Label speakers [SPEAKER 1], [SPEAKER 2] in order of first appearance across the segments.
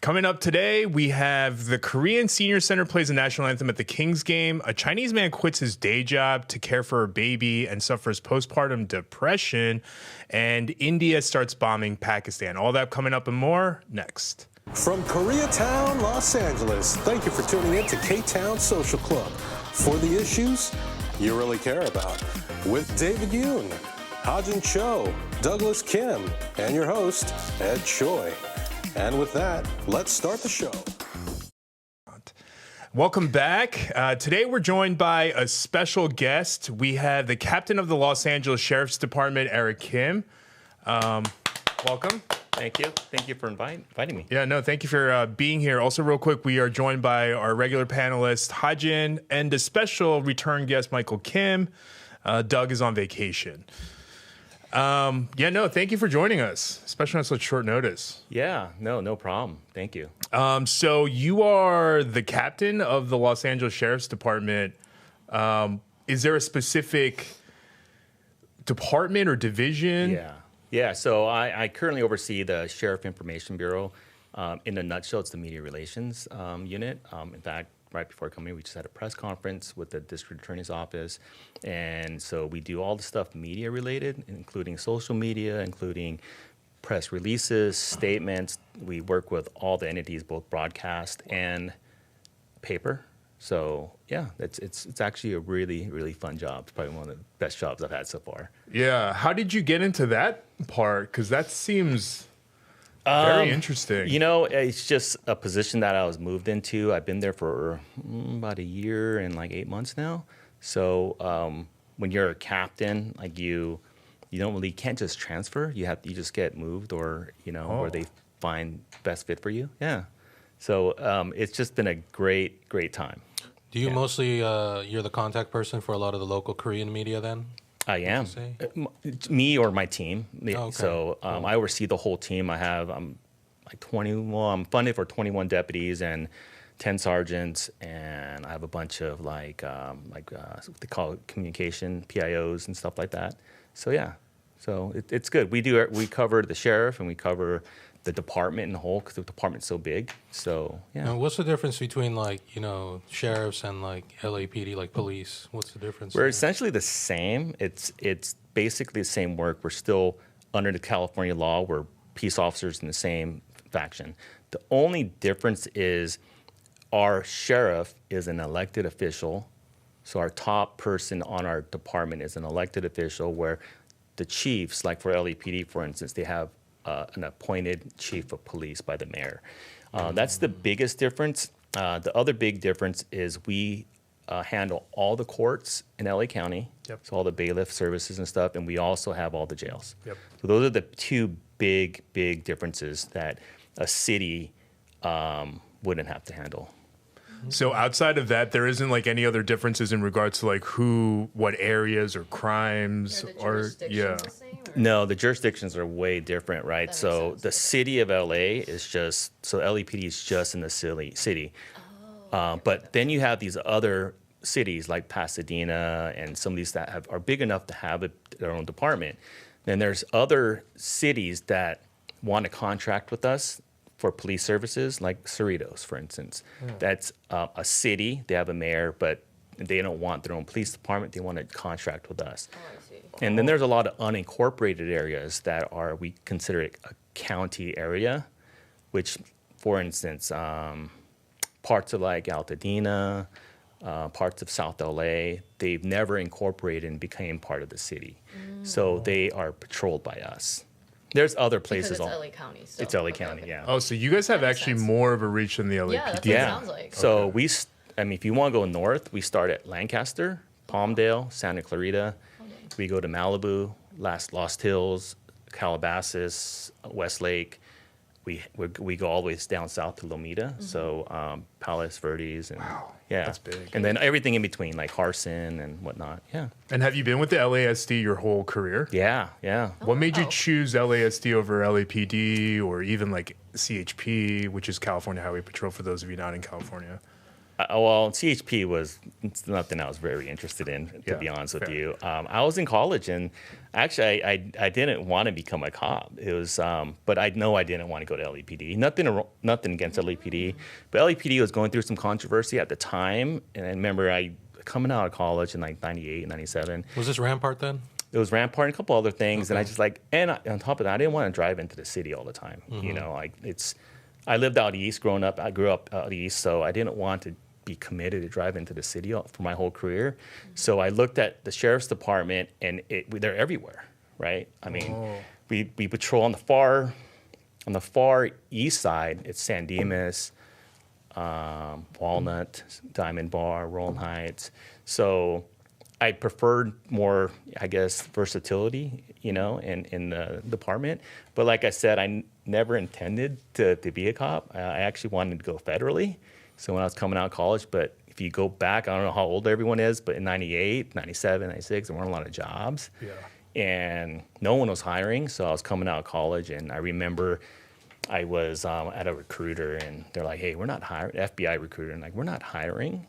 [SPEAKER 1] Coming up today, we have the Korean Senior Center plays the national anthem at the Kings game. A Chinese man quits his day job to care for a baby and suffers postpartum depression. And India starts bombing Pakistan. All that coming up and more next.
[SPEAKER 2] From Koreatown, Los Angeles, thank you for tuning in to Ktown Social Club for the issues you really care about. With David Yoon, Hajin Cho, Douglas Kim, and your host, Ed Choi. And with that, let's start the show.
[SPEAKER 1] Welcome back. Today we're joined by a special guest. We have the captain of the Los Angeles Sheriff's Department, Erick Kim. Welcome.
[SPEAKER 3] Thank you. Thank you for inviting me.
[SPEAKER 1] Yeah, no, thank you for being here. Also, real quick, we are joined by our regular panelist, Hajin, and a special return guest, Michael Kim. Doug is on vacation. Thank you for joining us, especially on such short notice.
[SPEAKER 3] Yeah, no problem. Thank you.
[SPEAKER 1] So you are the captain of the Los Angeles Sheriff's Department. Is there a specific department or division?
[SPEAKER 3] Yeah. So I currently oversee the Sheriff Information Bureau. In a nutshell, it's the media relations unit. In fact, right before coming, we just had a press conference with the district attorney's office. And so we do all the stuff media related, including social media, including press releases, statements. We work with all the entities, both broadcast and paper. So yeah, it's actually a really, really fun job. It's probably one of the best jobs I've had so far.
[SPEAKER 1] Yeah. How did you get into that part? Because that seems very interesting.
[SPEAKER 3] You know, it's just a position that I was moved into. I've been there for about a year and like 8 months now. So when you're a captain, like you can't just transfer. You just get moved, or where they find best fit for you. Yeah. So it's just been a great time.
[SPEAKER 4] Do you mostly you're the contact person for a lot of the local Korean media then?
[SPEAKER 3] I am. Me or my team.
[SPEAKER 4] Oh, okay.
[SPEAKER 3] So I oversee the whole team. I'm funded for 21 deputies and 10 sergeants, and I have a bunch of what they call it, communication PIOs and stuff like that. So yeah, so it's good. We cover the sheriff and we cover the department in the whole, because the department's so big. So yeah.
[SPEAKER 4] Now, what's the difference between sheriffs and LAPD, like police? What's the difference?
[SPEAKER 3] We're essentially the same. It's basically the same work. We're still under the California law. We're peace officers in the same faction. The only difference is our sheriff is an elected official. So our top person on our department is an elected official, where the chiefs, like for LAPD, for instance, they have an appointed chief of police by the mayor. That's the biggest difference. The other big difference is we handle all the courts in LA County, so all the bailiff services and stuff, and we also have all the jails. So those are the two big differences that a city wouldn't have to handle.
[SPEAKER 1] So outside of that, there isn't any other differences in regards to what areas or crimes
[SPEAKER 5] the same, or?
[SPEAKER 3] No, the jurisdictions are way different, right? So the city of LA is LAPD is just in the city. But then you have these other cities like Pasadena and some of these that are big enough to have their own department. Then there's other cities that want to contract with us for police services, like Cerritos, for instance. That's a city. They have a mayor, but they don't want their own police department. They want to contract with us.
[SPEAKER 5] Oh, I see.
[SPEAKER 3] And then there's a lot of unincorporated areas that we consider it a county area, which, for instance, parts of Altadena, parts of South LA, they've never incorporated and became part of the city. So they are patrolled by us. There's other places.
[SPEAKER 5] Because it's LA County. So.
[SPEAKER 3] It's LA County, yeah.
[SPEAKER 1] Oh, so you guys have actually more of a reach than the LAPD.
[SPEAKER 5] Yeah, that's what it sounds like.
[SPEAKER 3] So if you want to go north, we start at Lancaster, Palmdale, Santa Clarita. We go to Malibu, Lost Hills, Calabasas, Westlake. We go all the way down south to Lomita, so Palos Verdes, and
[SPEAKER 1] that's big.
[SPEAKER 3] And then everything in between, like Carson and whatnot. Yeah.
[SPEAKER 1] And have you been with the LASD your whole career?
[SPEAKER 3] Yeah.
[SPEAKER 1] What made you choose LASD over LAPD or even CHP, which is California Highway Patrol, for those of you not in California?
[SPEAKER 3] Well, CHP was nothing I was very interested in, to be honest with you. I was in college, and actually, I didn't want to become a cop. It was, but I know I didn't want to go to LAPD. Nothing against LAPD, but LAPD was going through some controversy at the time, and I remember coming out of college in like 98, 97.
[SPEAKER 4] Was this Rampart then?
[SPEAKER 3] It was Rampart and a couple other things, and I just on top of that, I didn't want to drive into the city all the time. You know, I lived out east growing up. I grew up out east, so I didn't want to be committed to drive into the city for my whole career. So I looked at the sheriff's department, and they're everywhere, right? I mean, we patrol on the far east side. It's San Dimas, Walnut, Diamond Bar, Rolling Heights. So I preferred more, I guess, versatility, you know, in the department. But like I said, I never intended to be a cop. I actually wanted to go federally. So when I was coming out of college, but if you go back, I don't know how old everyone is, but in 98, 97, 96, there weren't a lot of jobs. Yeah. And no one was hiring. So I was coming out of college, and I remember I was at a recruiter, and they're like, hey, we're not hiring, FBI recruiter, and like, we're not hiring.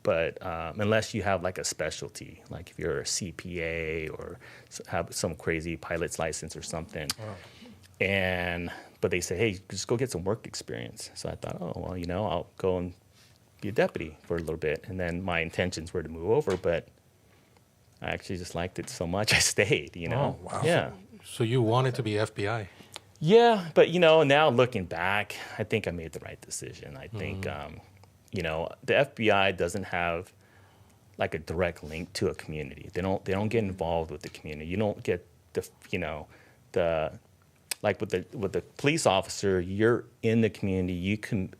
[SPEAKER 3] But unless you have like a specialty, like if you're a CPA or have some crazy pilot's license or something. Wow. But they said, hey, just go get some work experience. So I thought, oh, well, you know, I'll go and be a deputy for a little bit. And then my intentions were to move over, but I actually just liked it so much I stayed, you know.
[SPEAKER 4] Oh, wow.
[SPEAKER 3] Yeah.
[SPEAKER 4] So you wanted to be FBI?
[SPEAKER 3] Yeah, but, you know, now looking back, I think I made the right decision. I think, you know, the FBI doesn't have like a direct link to a community. They don't get involved with the community. You don't get like with the police officer, you're in the community. You can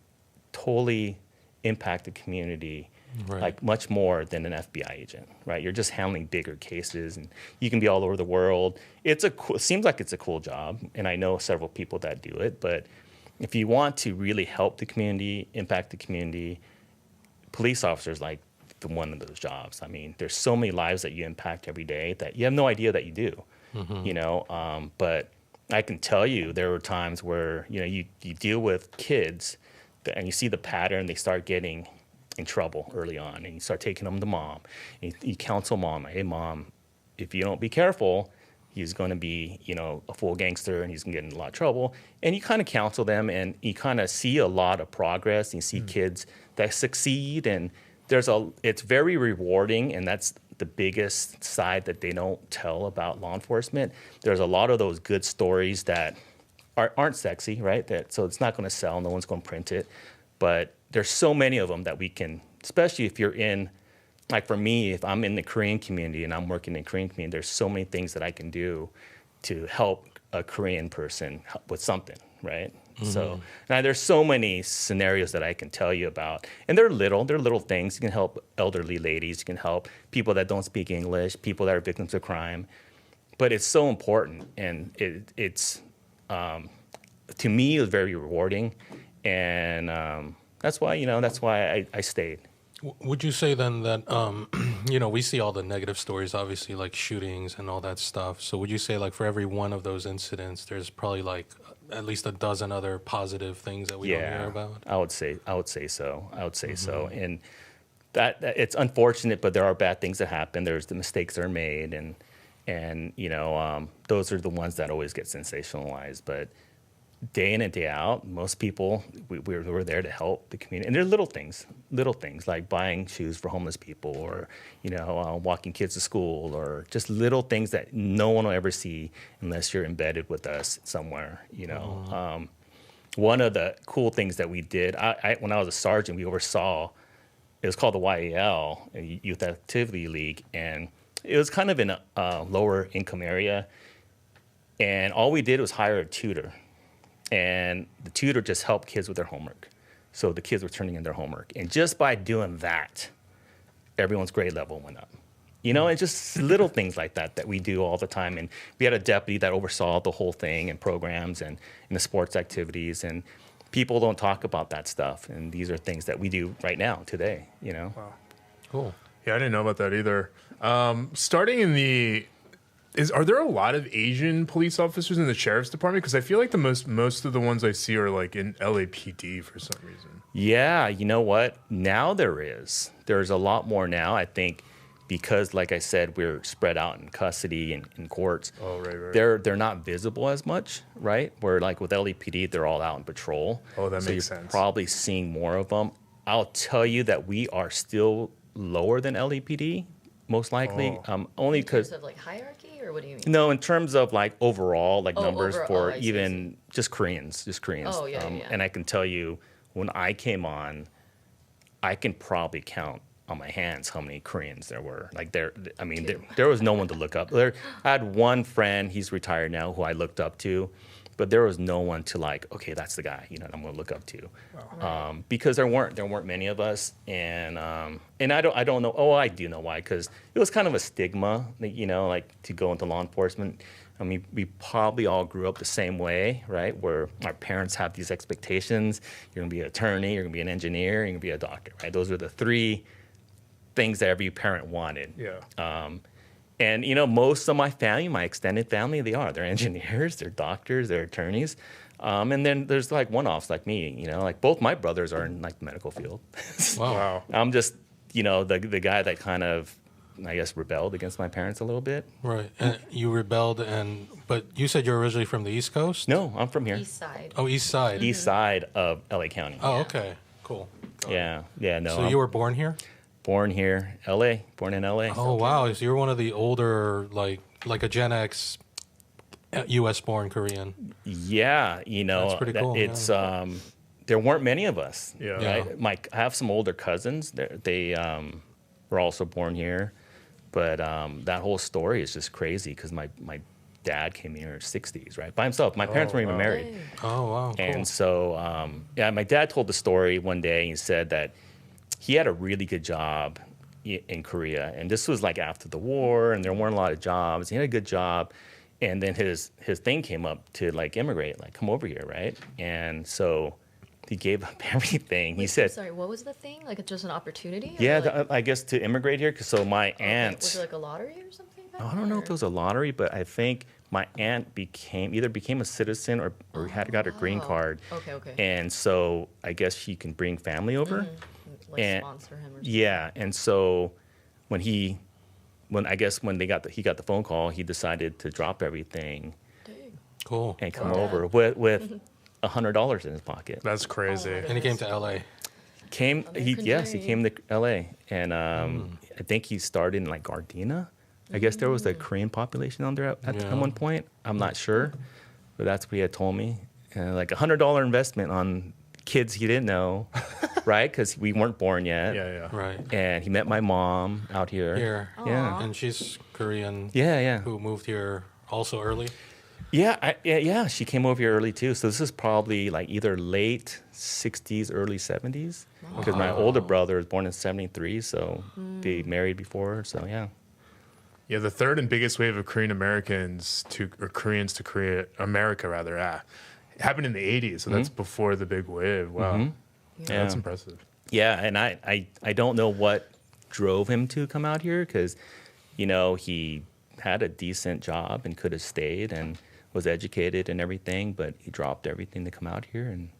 [SPEAKER 3] totally impact the community, right, like much more than an FBI agent, right? You're just handling bigger cases, and you can be all over the world. It seems like it's a cool job, and I know several people that do it. But if you want to really help the community, impact the community, police officers like one of those jobs. I mean, there's so many lives that you impact every day that you have no idea that you do, you know. But I can tell you there were times where, you know, you deal with kids and you see the pattern. They start getting in trouble early on, and you start taking them to mom. And you counsel mom, hey, mom, if you don't be careful, he's going to be, you know, a full gangster, and he's going to get in a lot of trouble. And you kind of counsel them, and you kind of see a lot of progress. And you see kids that succeed, and it's very rewarding, and that's the biggest side that they don't tell about law enforcement. There's a lot of those good stories that aren't sexy, right? So it's not going to sell. No one's going to print it. But there's so many of them that we can, especially if you're in, like for me, if I'm in the Korean community and I'm working in the Korean community, there's so many things that I can do to help a Korean person with something, right? So now there's so many scenarios that I can tell you about, and they're little things. You can help elderly ladies, you can help people that don't speak English, people that are victims of crime, but it's so important, and it's to me it was very rewarding, and that's why I stayed.
[SPEAKER 4] Would you say then that, you know, we see all the negative stories, obviously, like shootings and all that stuff. So would you say, like, for every one of those incidents, there's probably, like, at least a dozen other positive things that we don't hear about?
[SPEAKER 3] I would say so. And that it's unfortunate, but there are bad things that happen. There's the mistakes that are made, and you know, those are the ones that always get sensationalized. But day in and day out, most people, we're there to help the community. And there's little things like buying shoes for homeless people, or, you know, walking kids to school, or just little things that no one will ever see unless you're embedded with us somewhere, you know. One of the cool things that we did, when I was a sergeant, we oversaw, it was called the YAL, Youth Activity League, and it was kind of in a lower income area. And all we did was hire a tutor. And the tutor just helped kids with their homework. So the kids were turning in their homework. And just by doing that, everyone's grade level went up. You know, and just little things like that we do all the time. And we had a deputy that oversaw the whole thing, and programs and the sports activities. And people don't talk about that stuff. And these are things that we do right now, today, you know.
[SPEAKER 1] Wow.
[SPEAKER 4] Cool.
[SPEAKER 1] Yeah, I didn't know about that either. Starting in the Are there a lot of Asian police officers in the sheriff's department? Because I feel like the most of the ones I see are like in LAPD for some reason.
[SPEAKER 3] Yeah, you know what? Now there is. There's a lot more now. I think because, like I said, we're spread out in custody and in courts.
[SPEAKER 1] Oh, right.
[SPEAKER 3] They're not visible as much, right? Where like with LAPD, they're all out on patrol.
[SPEAKER 1] Oh, that
[SPEAKER 3] so
[SPEAKER 1] makes
[SPEAKER 3] you're
[SPEAKER 1] sense.
[SPEAKER 3] Probably seeing more of them. I'll tell you that we are still lower than LAPD, most likely. Only
[SPEAKER 5] In terms
[SPEAKER 3] because
[SPEAKER 5] of like hierarchy, or what do you mean?
[SPEAKER 3] no, in terms of like overall, like
[SPEAKER 5] Oh,
[SPEAKER 3] numbers
[SPEAKER 5] overall.
[SPEAKER 3] for
[SPEAKER 5] I see, I
[SPEAKER 3] even just Koreans.
[SPEAKER 5] Oh, yeah, yeah.
[SPEAKER 3] And I can tell you, when I came on, I can probably count on my hands how many Koreans there were. Like there was no one to look up. I had one friend, he's retired now, who I looked up to, but there was no one to like, okay, that's the guy, I'm gonna look up to, because there weren't many of us, and I don't know. Oh, I do know why, because it was kind of a stigma, like to go into law enforcement. I mean, we probably all grew up the same way, right? Where our parents have these expectations. You're gonna be an attorney, you're gonna be an engineer, you're gonna be a doctor, right? Those are the three things that every parent wanted.
[SPEAKER 1] Yeah.
[SPEAKER 3] And most of my family, my extended family, they're engineers, they're doctors, they're attorneys. And then there's like one-offs like me, like both my brothers are in like the medical field.
[SPEAKER 1] Wow.
[SPEAKER 3] I'm just, the guy that kind of, I guess, rebelled against my parents a little bit.
[SPEAKER 4] Right. And you rebelled, but you said you're originally from the East Coast?
[SPEAKER 3] No, I'm from here.
[SPEAKER 5] East side.
[SPEAKER 4] Oh, East Side.
[SPEAKER 3] East side of LA County.
[SPEAKER 4] Oh, okay. Cool. Got it.
[SPEAKER 3] Yeah, no.
[SPEAKER 4] So you were born here?
[SPEAKER 3] Born here, born in LA.
[SPEAKER 4] Oh, wow. So you're one of the older, like a Gen X U.S.-born Korean.
[SPEAKER 3] Yeah,
[SPEAKER 4] That's pretty cool.
[SPEAKER 3] It's there weren't many of us.
[SPEAKER 1] Yeah.
[SPEAKER 3] Right? I have some older cousins. They were also born here, but that whole story is just crazy because my dad came here in his 60s, right, by himself. My parents weren't even married.
[SPEAKER 4] Oh, wow. Cool.
[SPEAKER 3] And so, my dad told the story one day. He said that he had a really good job in Korea, and this was like after the war, and there weren't a lot of jobs. He had a good job, and then his thing came up to like immigrate, like come over here, right? And so he gave up everything. He said,
[SPEAKER 5] Sorry, what was the thing? Like just an opportunity? Or
[SPEAKER 3] yeah,
[SPEAKER 5] like,
[SPEAKER 3] I guess to immigrate here. So my aunt,
[SPEAKER 5] was it like a lottery or something?
[SPEAKER 3] I don't know if it was a lottery, but I think my aunt either became a citizen or got a green card.
[SPEAKER 5] Okay.
[SPEAKER 3] And so I guess she can bring family over.
[SPEAKER 5] Like
[SPEAKER 3] And-
[SPEAKER 5] sponsor him or something.
[SPEAKER 3] Yeah, and so when he got the phone call, he decided to drop everything
[SPEAKER 5] Dang.
[SPEAKER 4] Cool.
[SPEAKER 3] and come over with $100 in his pocket.
[SPEAKER 1] That's crazy.
[SPEAKER 5] Oh,
[SPEAKER 4] And he came to L.A.
[SPEAKER 3] He came to L.A. and I think he started in like Gardena. I guess there was a Korean population on there at one point. I'm not sure, but that's what he had told me. And like $100 investment on kids he didn't know, right? Because we weren't born yet.
[SPEAKER 1] Yeah.
[SPEAKER 4] Right.
[SPEAKER 3] And he met my mom out here.
[SPEAKER 4] Here.
[SPEAKER 3] Yeah.
[SPEAKER 4] And she's Korean.
[SPEAKER 3] Yeah.
[SPEAKER 4] Who moved here also early.
[SPEAKER 3] Yeah. She came over here early too. So this is probably like either late 60s, early 70s. Because my older brother was born in 73, so they married before. So yeah.
[SPEAKER 1] Yeah, the third and biggest wave of Koreans to America happened in the 80s. So that's before the big wave. Wow.
[SPEAKER 3] Yeah.
[SPEAKER 1] That's impressive.
[SPEAKER 3] Yeah, and I don't know what drove him to come out here because, he had a decent job and could have stayed and was educated and everything, but he dropped everything to come out here and,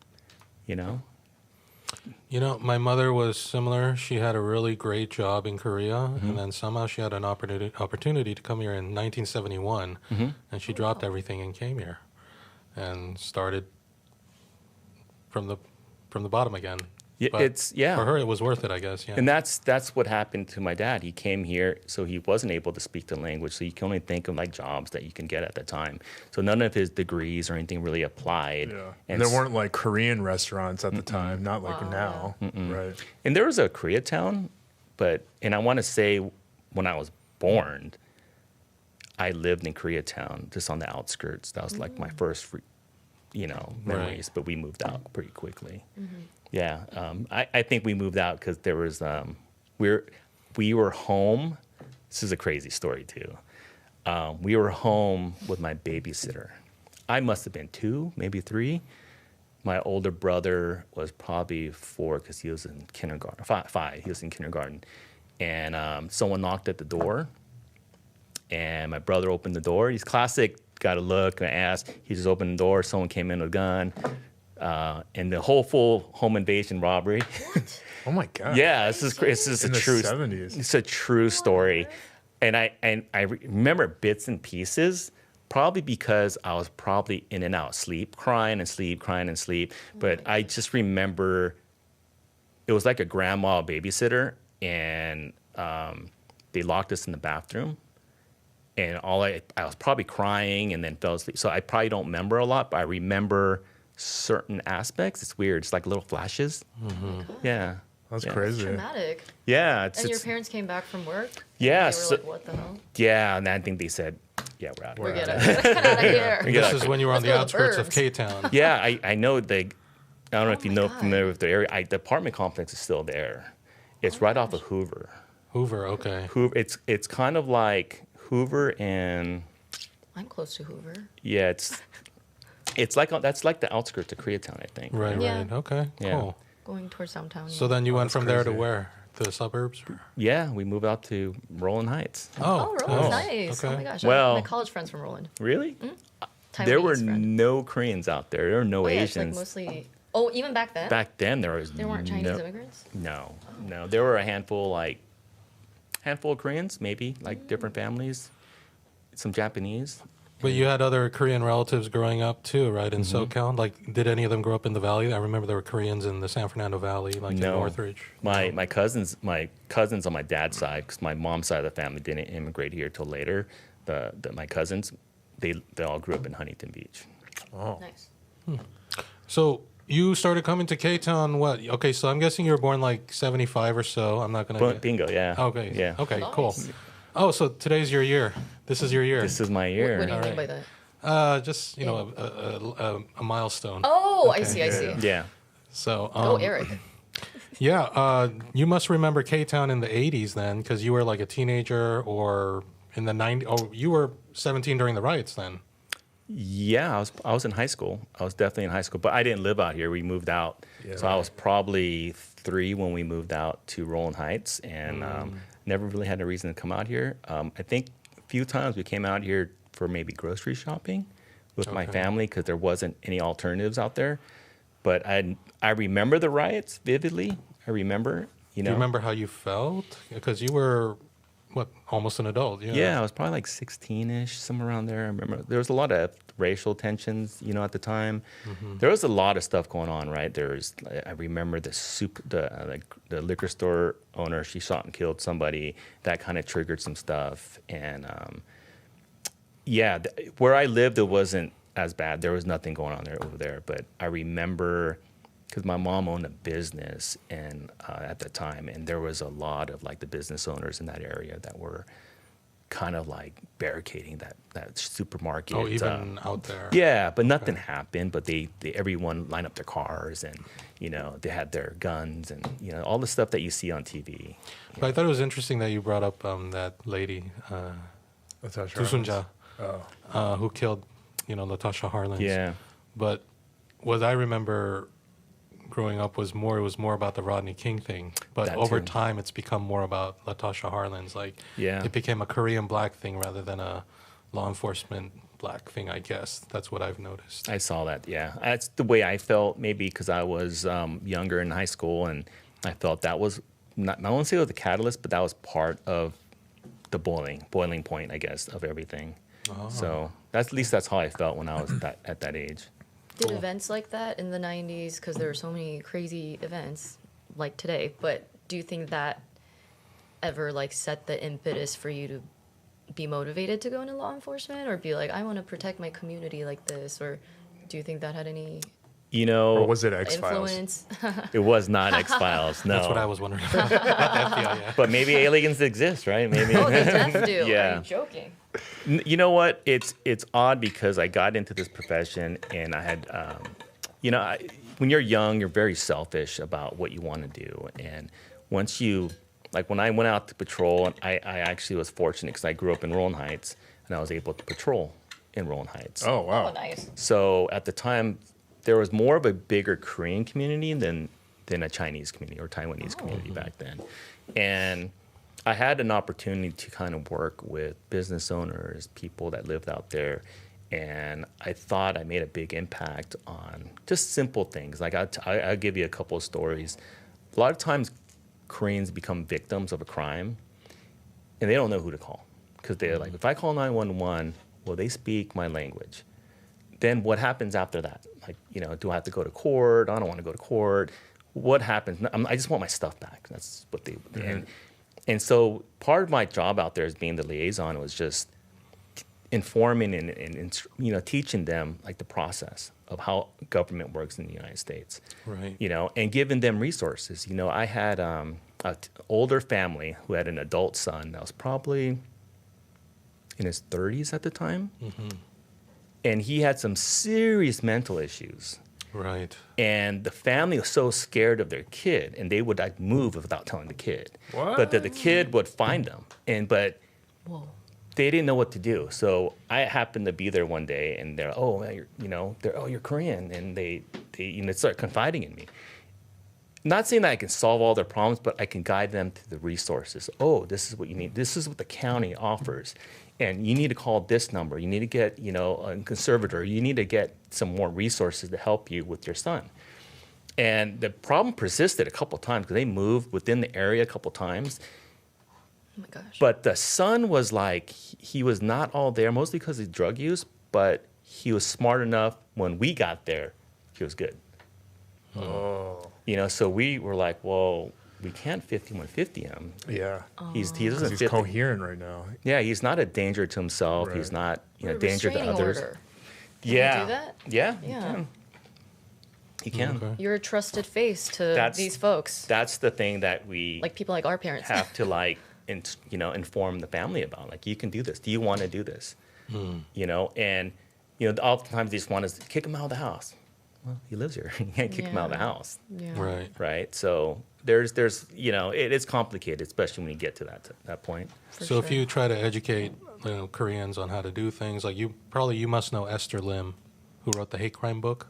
[SPEAKER 4] My mother was similar. She had a really great job in Korea, and then somehow she had an opportunity to come here in 1971, and she dropped everything and came here, and started from the bottom again.
[SPEAKER 3] Yeah,
[SPEAKER 4] But for her, it was worth it, I guess. Yeah.
[SPEAKER 3] And that's what happened to my dad. He came here, so he wasn't able to speak the language. So you can only think of like jobs that you can get at the time. So none of his degrees or anything really applied.
[SPEAKER 1] Yeah. And there weren't like Korean restaurants at the time, not like now. Right.
[SPEAKER 3] And there was a Koreatown, and I want to say when I was born, I lived in Koreatown, just on the outskirts. That was like my first, memories. But we moved out pretty quickly. Yeah, I think we moved out because there was we were home. This is a crazy story too. We were home with my babysitter. I must have been 2, maybe 3. My older brother was probably 4 because he was in kindergarten. 5. He was in kindergarten, and someone knocked at the door, and my brother opened the door. He's classic, got a look and I asked. He just opened the door. Someone came in with a gun, and the whole full home invasion robbery.
[SPEAKER 1] Oh my god.
[SPEAKER 3] Yeah, this is a
[SPEAKER 1] In the
[SPEAKER 3] true
[SPEAKER 1] 70s.
[SPEAKER 3] It's a true story, and I remember bits and pieces. Probably because I was probably in and out, sleep, crying and sleep. But I just remember it was like a grandma babysitter, and they locked us in the bathroom. And I was probably crying and then fell asleep. So I probably don't remember a lot, but I remember certain aspects. It's weird. It's like little flashes.
[SPEAKER 5] Oh
[SPEAKER 3] Yeah.
[SPEAKER 1] That's
[SPEAKER 3] Yeah.
[SPEAKER 1] crazy.
[SPEAKER 5] Traumatic.
[SPEAKER 3] Yeah.
[SPEAKER 5] And your parents came back from work?
[SPEAKER 3] Yeah,
[SPEAKER 5] And they
[SPEAKER 3] so-
[SPEAKER 5] were like, what the hell?
[SPEAKER 3] Yeah, and I think they said, yeah, we're out of
[SPEAKER 5] We're
[SPEAKER 3] here.
[SPEAKER 5] getting out of here.
[SPEAKER 3] Yeah.
[SPEAKER 4] This is when you were on
[SPEAKER 5] Let's
[SPEAKER 4] the
[SPEAKER 5] go to
[SPEAKER 4] outskirts of
[SPEAKER 5] burbs.
[SPEAKER 4] K-Town.
[SPEAKER 3] Yeah, I know I don't know if you
[SPEAKER 5] my
[SPEAKER 3] know
[SPEAKER 5] God.
[SPEAKER 3] familiar with the area. The apartment complex is still there. It's right off of Hoover.
[SPEAKER 4] Hoover, okay.
[SPEAKER 3] Hoover. It's kind of like Hoover and
[SPEAKER 5] I'm close to Hoover.
[SPEAKER 3] yeah, it's like that's like the outskirts of Koreatown, I think.
[SPEAKER 4] Right,
[SPEAKER 5] Yeah.
[SPEAKER 4] right. Okay,
[SPEAKER 3] Yeah.
[SPEAKER 4] cool.
[SPEAKER 5] Going towards downtown.
[SPEAKER 4] So then you went
[SPEAKER 1] that's
[SPEAKER 4] from there to
[SPEAKER 1] crazy.
[SPEAKER 4] where? To the suburbs? Or?
[SPEAKER 3] Yeah, we moved out to Roland Heights.
[SPEAKER 5] Oh, Roland's
[SPEAKER 4] nice.
[SPEAKER 5] nice.
[SPEAKER 4] Okay.
[SPEAKER 5] Oh my gosh.
[SPEAKER 3] Well-
[SPEAKER 5] My college friends from Roland.
[SPEAKER 3] Really?
[SPEAKER 5] Taiwanese
[SPEAKER 3] There were
[SPEAKER 5] friend.
[SPEAKER 3] no Koreans out there. There were no
[SPEAKER 5] Oh, yeah, it's like
[SPEAKER 3] Asians.
[SPEAKER 5] mostly. Oh, even back then?
[SPEAKER 3] Back then, there was
[SPEAKER 5] There weren't Chinese
[SPEAKER 3] no,
[SPEAKER 5] immigrants?
[SPEAKER 3] No. There were a handful of Koreans, maybe, like different families. Some Japanese.
[SPEAKER 4] But you had other Korean relatives growing up too, right? In
[SPEAKER 3] Mm-hmm.
[SPEAKER 4] SoCal? Like, did any of them grow up in the Valley? I remember there were Koreans in the San Fernando Valley, like in
[SPEAKER 3] No.
[SPEAKER 4] Northridge.
[SPEAKER 3] My cousins on my dad's side, because my mom's side of the family didn't immigrate here till later. My cousins, they all grew up in Huntington Beach.
[SPEAKER 1] Oh.
[SPEAKER 5] Nice.
[SPEAKER 4] So you started coming to K-Town, what? Okay, so I'm guessing you were born like 75 or so. I'm not going to...
[SPEAKER 3] Bingo, yeah.
[SPEAKER 4] Okay.
[SPEAKER 3] Yeah.
[SPEAKER 4] Okay,
[SPEAKER 5] Nice.
[SPEAKER 4] cool. Oh, so today's your year. This is your year.
[SPEAKER 3] This is my
[SPEAKER 5] What
[SPEAKER 3] year.
[SPEAKER 5] do you mean
[SPEAKER 4] Alright.
[SPEAKER 5] by that?
[SPEAKER 4] Just, you know, a milestone.
[SPEAKER 5] Oh, I see, I see.
[SPEAKER 3] Yeah.
[SPEAKER 4] So,
[SPEAKER 5] Go, Eric.
[SPEAKER 4] yeah, you must remember K-Town in the 80s then, because you were like a teenager or in the 90s. Oh, you were 17 during the riots then.
[SPEAKER 3] Yeah, I was in high school. I was definitely in high school, but I didn't live out here. We moved out.
[SPEAKER 1] Yeah,
[SPEAKER 3] So I was probably 3 when we moved out to Roland Heights, and never really had a reason to come out here. I think a few times we came out here for maybe grocery shopping with my
[SPEAKER 4] Okay.
[SPEAKER 3] family because there wasn't any alternatives out there. But I remember the riots vividly. I remember, you know.
[SPEAKER 4] Do you remember how you felt? Because you were, what, almost an adult.
[SPEAKER 3] Yeah, I was probably like 16-ish, somewhere around there. I remember there was a lot of racial tensions, at the time. There was a lot of stuff going on, right? I remember the liquor store owner, she shot and killed somebody. That kind of triggered some stuff. And where I lived, it wasn't as bad. There was nothing going on over there. But I remember, because my mom owned a business and at the time, and there was a lot of like the business owners in that area that were kind of like barricading that supermarket.
[SPEAKER 4] Oh, even out there.
[SPEAKER 3] Yeah, but nothing happened. But they everyone lined up their cars, and they had their guns, and all the stuff that you see on TV.
[SPEAKER 4] But I thought it was interesting that you brought up that lady,
[SPEAKER 1] Natasha
[SPEAKER 4] Tusunja,
[SPEAKER 1] Oh.
[SPEAKER 4] who killed, Latasha Harlins.
[SPEAKER 3] Yeah,
[SPEAKER 4] But what I remember growing up was more about the Rodney King thing. But
[SPEAKER 3] That
[SPEAKER 4] over
[SPEAKER 3] too.
[SPEAKER 4] time, it's become more about Latasha Harlins. Like,
[SPEAKER 3] Yeah.
[SPEAKER 4] it became a Korean black thing rather than a law enforcement black thing, I guess. That's what I've noticed.
[SPEAKER 3] I saw that. Yeah, that's the way I felt. Maybe because I was younger in high school, and I felt that was not. I won't say it was the catalyst, but that was part of the boiling point, I guess, of everything. So at least that's how I felt when I was at that age.
[SPEAKER 5] Did events like that in the 90s, because there were so many crazy events like today, but do you think that ever like set the impetus for you to be motivated to go into law enforcement, or be like, I want to protect my community like this? Or do you think that had any
[SPEAKER 1] Or was it X-Files?
[SPEAKER 5] influence?
[SPEAKER 3] It was not X-Files. No,
[SPEAKER 4] That's what I was wondering. Not the FBI, yeah.
[SPEAKER 3] But maybe aliens exist, right? Maybe.
[SPEAKER 5] Oh, they def do.
[SPEAKER 3] Yeah.
[SPEAKER 5] Are you joking?
[SPEAKER 3] You know what? It's odd because I got into this profession and I had, when you're young, you're very selfish about what you want to do. And once when I went out to patrol, I actually was fortunate because I grew up in Roland Heights and I was able to patrol in Roland Heights.
[SPEAKER 1] Oh, wow.
[SPEAKER 5] Oh, nice.
[SPEAKER 3] So at the time, there was more of a bigger Korean community than a Chinese community or Taiwanese community back then. And I had an opportunity to kind of work with business owners, people that lived out there, and I thought I made a big impact on just simple things. Like I'll give you a couple of stories. A lot of times Koreans become victims of a crime, and they don't know who to call because they're like, if I call 911, well, they speak my language. Then what happens after that? Like, do I have to go to court? I don't want to go to court. What happens? I just want my stuff back. That's what they. And so part of my job out there as being the liaison was just informing and teaching them like the process of how government works in the United States.
[SPEAKER 4] Right.
[SPEAKER 3] And giving them resources. I had an older family who had an adult son that was probably in his 30s at the time. Mm-hmm. And he had some serious mental issues.
[SPEAKER 4] Right.
[SPEAKER 3] And the family was so scared of their kid, and they would like move without telling the kid.
[SPEAKER 1] What?
[SPEAKER 3] But the kid would find them, but
[SPEAKER 5] Whoa.
[SPEAKER 3] they didn't know what to do. So I happened to be there one day, and they're you're Korean, and they start confiding in me. Not saying that I can solve all their problems, but I can guide them to the resources. Oh, this is what you need. This is what the county offers. And you need to call this number. You need to get, a conservator. You need to get some more resources to help you with your son. And the problem persisted a couple of times because they moved within the area a couple of times.
[SPEAKER 5] Oh my gosh.
[SPEAKER 3] But the son was like, he was not all there, mostly because of drug use, but he was smart enough when we got there, he was good.
[SPEAKER 1] Oh.
[SPEAKER 3] So we were like, well, we can't 5150 him.
[SPEAKER 1] Yeah.
[SPEAKER 3] He doesn't
[SPEAKER 1] He's
[SPEAKER 3] fit
[SPEAKER 1] coherent right now.
[SPEAKER 3] Yeah, he's not a danger to himself.
[SPEAKER 1] Right.
[SPEAKER 3] He's not
[SPEAKER 5] What a
[SPEAKER 3] danger to
[SPEAKER 5] restraining
[SPEAKER 3] others.
[SPEAKER 5] order. Can
[SPEAKER 3] Yeah.
[SPEAKER 5] you do that?
[SPEAKER 3] Yeah.
[SPEAKER 5] Yeah.
[SPEAKER 3] He can.
[SPEAKER 4] Okay.
[SPEAKER 5] You're a trusted face to
[SPEAKER 3] That's-
[SPEAKER 5] these folks,
[SPEAKER 3] That's the thing that we
[SPEAKER 5] like people like our parents.
[SPEAKER 3] have to inform the family about. Like, you can do this. Do you want to do this? And oftentimes they just want to kick him out of the house. Well, he lives here. You can't kick him out of the
[SPEAKER 5] Yeah.
[SPEAKER 3] house,
[SPEAKER 5] Yeah.
[SPEAKER 4] Right.
[SPEAKER 3] right? So there's it is complicated, especially when you get to that point.
[SPEAKER 5] For
[SPEAKER 4] So if
[SPEAKER 5] sure.
[SPEAKER 4] you try to educate Koreans on how to do things, like you must know Esther Lim, who wrote the hate crime book,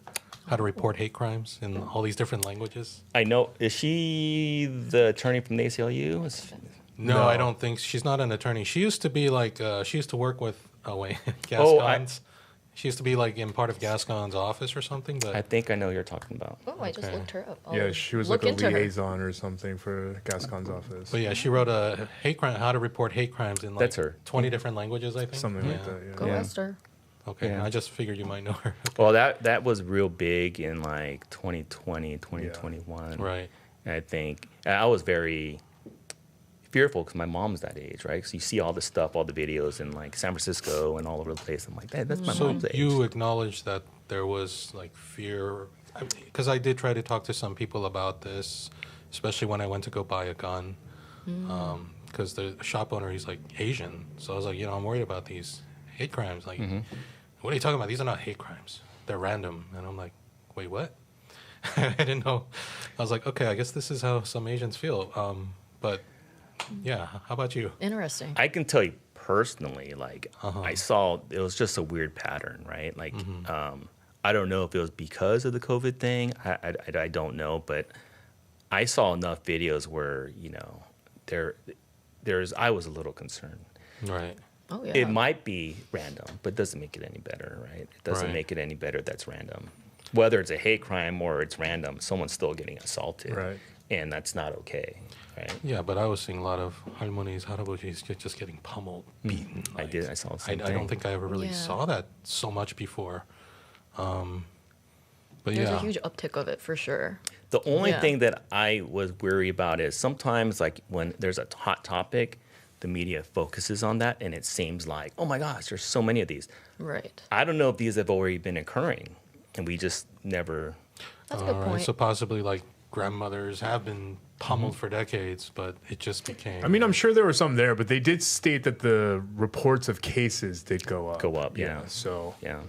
[SPEAKER 4] how to report hate crimes in all these different languages.
[SPEAKER 3] I know. Is she the attorney from the ACLU?
[SPEAKER 4] No, I don't think she's not an attorney. She used to be like she used to work with Gascon's.
[SPEAKER 3] Oh,
[SPEAKER 4] She used to be like in part of Gascon's office or something. But
[SPEAKER 3] I think I know who you're talking about.
[SPEAKER 5] Oh, I just
[SPEAKER 4] Okay.
[SPEAKER 5] looked her up.
[SPEAKER 1] Yeah, she was
[SPEAKER 5] look
[SPEAKER 1] like a
[SPEAKER 5] into her.
[SPEAKER 1] liaison or something for Gascon's office.
[SPEAKER 4] yeah, she wrote a hate crime, how to report hate crimes in like
[SPEAKER 3] That's her.
[SPEAKER 4] 20 different languages, I think.
[SPEAKER 1] Something like that, yeah.
[SPEAKER 5] Go
[SPEAKER 3] Yeah.
[SPEAKER 5] Esther.
[SPEAKER 4] Okay,
[SPEAKER 3] Yeah.
[SPEAKER 4] I just figured you might know her.
[SPEAKER 3] Well, that was real big in like 2020, 2021.
[SPEAKER 4] Right.
[SPEAKER 3] And I think I was very fearful because my mom's that age, right? So you see all this stuff, all the videos in like San Francisco and all over the place. I'm like, that's my
[SPEAKER 4] So
[SPEAKER 3] mom's age.
[SPEAKER 4] you acknowledge that there was like fear, because I did try to talk to some people about this, especially when I went to go buy a gun, because the shop owner, he's like Asian, so I was like, I'm worried about these hate crimes. Like, what are you talking about? These are not hate crimes; they're random. And I'm like, wait, what? I didn't know. I was like, okay, I guess this is how some Asians feel. But yeah, how about you?
[SPEAKER 5] Interesting.
[SPEAKER 3] I can tell you personally, like I saw it was just a weird pattern, right? Like I don't know if it was because of the COVID thing. I don't know, but I saw enough videos where I was a little concerned.
[SPEAKER 4] Right.
[SPEAKER 5] Oh yeah.
[SPEAKER 3] It might be random, but it doesn't make it any better, right? It doesn't
[SPEAKER 4] Right.
[SPEAKER 3] make it any better that's random. Whether it's a hate crime or it's random, someone's still getting assaulted.
[SPEAKER 1] Right.
[SPEAKER 3] And that's not okay, right?
[SPEAKER 4] Yeah, but I was seeing a lot of 할머니's, 할아버지's just getting pummeled, beaten.
[SPEAKER 3] I did. I saw the same
[SPEAKER 4] I
[SPEAKER 3] thing.
[SPEAKER 4] don't think I ever really
[SPEAKER 5] Yeah.
[SPEAKER 4] saw that so much before. But
[SPEAKER 5] There's
[SPEAKER 4] yeah,
[SPEAKER 5] a huge uptick of it for sure.
[SPEAKER 3] The only
[SPEAKER 5] Yeah.
[SPEAKER 3] thing that I was weary about is sometimes, like, when there's a hot topic, the media focuses on that, and it seems like, oh my gosh, there's so many of these.
[SPEAKER 5] Right.
[SPEAKER 3] I don't know if these have already been occurring, and we just never.
[SPEAKER 5] That's a good
[SPEAKER 4] all right.
[SPEAKER 5] point.
[SPEAKER 4] So possibly like grandmothers have been pummeled for decades, but it just became.
[SPEAKER 1] I mean, I'm sure there were some there, but they did state that the reports of cases did go up.
[SPEAKER 3] Yeah.
[SPEAKER 1] So
[SPEAKER 3] Yeah.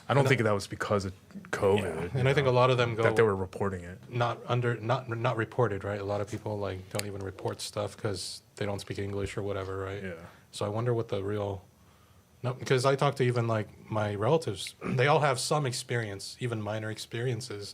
[SPEAKER 1] I don't think that was because of COVID.
[SPEAKER 4] and I think a lot of them go
[SPEAKER 1] that they were reporting it.
[SPEAKER 4] not reported, right? A lot of people like don't even report stuff because they don't speak English or whatever, right?
[SPEAKER 1] Yeah.
[SPEAKER 4] So I wonder what the real. No, because I talk to even like my relatives, they all have some experience, even minor experiences.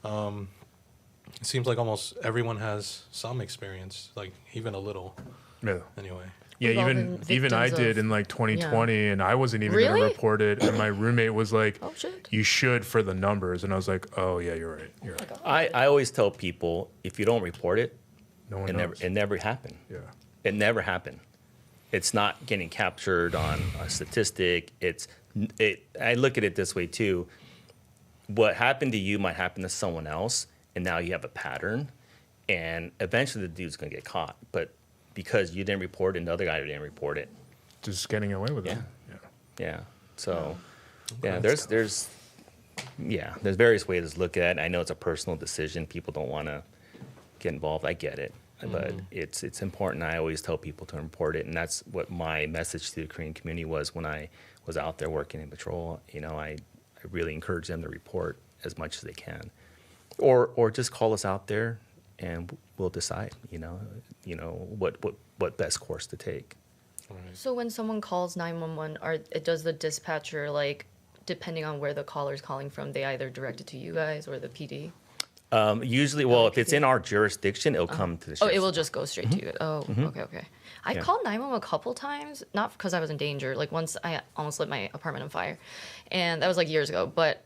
[SPEAKER 4] It seems like almost everyone has some experience, like even a little.
[SPEAKER 1] Yeah.
[SPEAKER 4] Anyway.
[SPEAKER 1] Yeah,
[SPEAKER 5] Involving
[SPEAKER 1] even I
[SPEAKER 5] victims
[SPEAKER 1] did
[SPEAKER 5] of-
[SPEAKER 1] in like 2020, and I wasn't even going
[SPEAKER 5] Really?
[SPEAKER 1] to report it. And my roommate was like,
[SPEAKER 5] Oh, shit.
[SPEAKER 1] "You should for the numbers." And I was like, "Oh yeah, you're right. You're right."
[SPEAKER 3] I always tell people, if you don't report it,
[SPEAKER 1] No one knows.
[SPEAKER 3] it never happened.
[SPEAKER 1] Yeah.
[SPEAKER 3] It never happened. It's not getting captured on a statistic. I look at it this way too. What happened to you might happen to someone else, and now you have a pattern, and eventually the dude's gonna get caught. But because you didn't report it, and the other guy didn't report it,
[SPEAKER 1] Just getting away with it.
[SPEAKER 3] Yeah.
[SPEAKER 1] Yeah.
[SPEAKER 3] yeah. So, yeah, there's various ways to look at it. I know it's a personal decision. People don't want to get involved. I get it. But it's important. I always tell people to report it, and that's what my message to the Korean community was when I was out there working in patrol. You know, I really encourage them to report as much as they can, or just call us out there, and we'll decide. You know what best course to take.
[SPEAKER 5] So when someone calls 911, does the dispatcher, like, depending on where the caller's calling from, they either direct it to you guys or the PD?
[SPEAKER 3] Usually, if it's in our jurisdiction, it'll come to the
[SPEAKER 5] Oh, it
[SPEAKER 3] sheriff's
[SPEAKER 5] will just go straight to you. Oh, okay. I
[SPEAKER 3] Yeah.
[SPEAKER 5] called 911 a couple times, not because I was in danger. Like once I almost lit my apartment on fire, and that was like years ago. But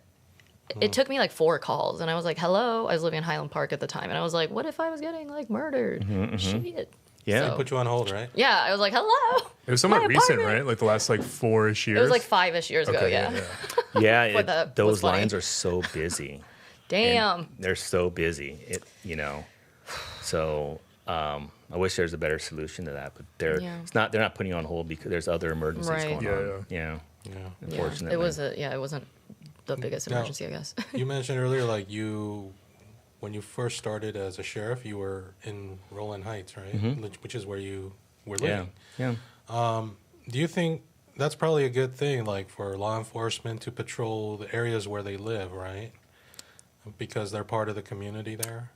[SPEAKER 5] it took me like 4 calls, and I was like, "Hello." I was living in Highland Park at the time, and I was like, "What if I was getting like murdered?" Shit.
[SPEAKER 3] Yeah.
[SPEAKER 5] So-
[SPEAKER 4] Put you on hold, right?
[SPEAKER 5] Yeah, I was like, "Hello."
[SPEAKER 1] It was somewhat
[SPEAKER 5] My
[SPEAKER 1] recent,
[SPEAKER 5] apartment.
[SPEAKER 1] right? Like the last like 4-ish years.
[SPEAKER 5] It was like 5-ish years ago.
[SPEAKER 1] Okay,
[SPEAKER 5] Yeah.
[SPEAKER 3] Yeah,
[SPEAKER 5] What the-
[SPEAKER 3] those
[SPEAKER 5] what's funny?
[SPEAKER 3] lines are so busy.
[SPEAKER 5] Damn.
[SPEAKER 3] And they're so busy. So I wish there's a better solution to that, but they're not putting you on hold because there's other emergencies
[SPEAKER 5] Right.
[SPEAKER 3] going
[SPEAKER 1] Yeah,
[SPEAKER 3] on.
[SPEAKER 4] Yeah.
[SPEAKER 3] Unfortunately.
[SPEAKER 5] It wasn't the biggest
[SPEAKER 4] Now-
[SPEAKER 5] emergency, I guess.
[SPEAKER 4] You mentioned earlier, like when you first started as a sheriff, you were in Roland Heights, right? Which is where you were
[SPEAKER 3] Yeah.
[SPEAKER 4] living.
[SPEAKER 3] Yeah.
[SPEAKER 4] Do you think that's probably a good thing, like for law enforcement to patrol the areas where they live, right? Because they're part of the community there.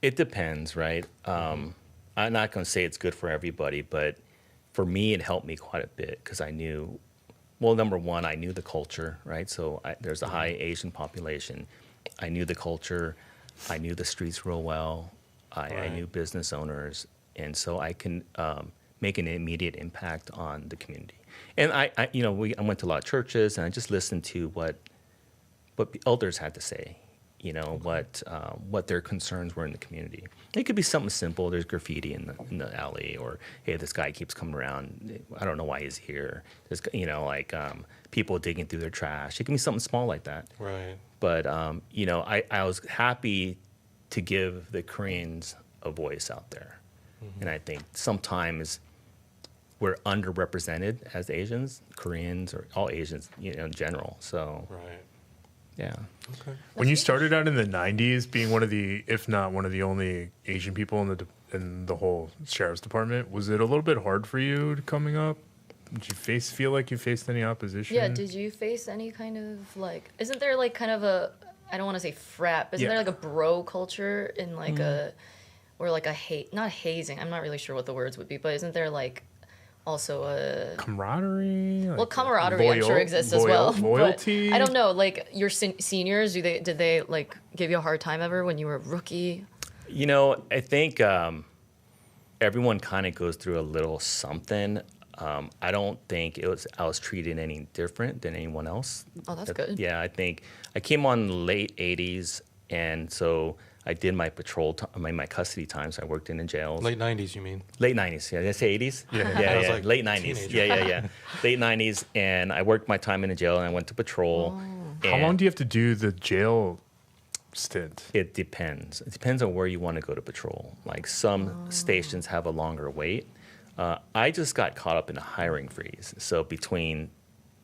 [SPEAKER 3] It depends, right? I'm not going to say it's good for everybody, but for me, it helped me quite a bit because I knew, well, number one, I knew the culture, right? So there's a high Asian population. I knew the culture. I knew the streets real well. I knew business owners. And so I can make an immediate impact on the community. And I went to a lot of churches, and I just listened to what the elders had to say, what their concerns were in the community. It could be something simple. There's graffiti in the alley, or hey, this guy keeps coming around. I don't know why he's here. There's people digging through their trash. It can be something small like that.
[SPEAKER 4] Right.
[SPEAKER 3] But I was happy to give the Koreans a voice out there, and I think sometimes we're underrepresented as Asians, Koreans, or all Asians, in general. So.
[SPEAKER 4] Right.
[SPEAKER 3] Yeah.
[SPEAKER 4] Okay.
[SPEAKER 1] When you started out in the 90s, being one of the, if not one of the only Asian people in the whole sheriff's department, was it a little bit hard for you coming up? Did you feel like you faced any opposition?
[SPEAKER 5] Yeah, did you face any kind of like, isn't there like kind of a, I don't want to say frat, but isn't there like a bro culture in like or like a not hazing, I'm not really sure what the words would be, but isn't there like also a
[SPEAKER 1] camaraderie?
[SPEAKER 5] well, camaraderie I'm sure exists as well.
[SPEAKER 1] Loyalty?
[SPEAKER 5] But I don't know, like your seniors, did they like give you a hard time ever when you were a rookie?
[SPEAKER 3] I think everyone kind of goes through a little something. I don't think I was treated any different than anyone else.
[SPEAKER 5] Oh, that's good.
[SPEAKER 3] Yeah, I think I came on in the late 80s, and so I did my my custody time, so I worked in the jails.
[SPEAKER 4] Late 90s, you mean?
[SPEAKER 3] Late 90s, yeah. Did I say 80s?
[SPEAKER 1] Yeah.
[SPEAKER 3] Yeah,
[SPEAKER 4] I was
[SPEAKER 3] yeah.
[SPEAKER 4] like,
[SPEAKER 3] Late 90s.
[SPEAKER 4] teenager.
[SPEAKER 3] Yeah. Late 90s, and I worked my time in the jail, and I went to patrol.
[SPEAKER 1] How long do you have to do the jail stint?
[SPEAKER 3] It depends. It depends on where you want to go to patrol. Like some stations have a longer wait. I just got caught up in a hiring freeze. So between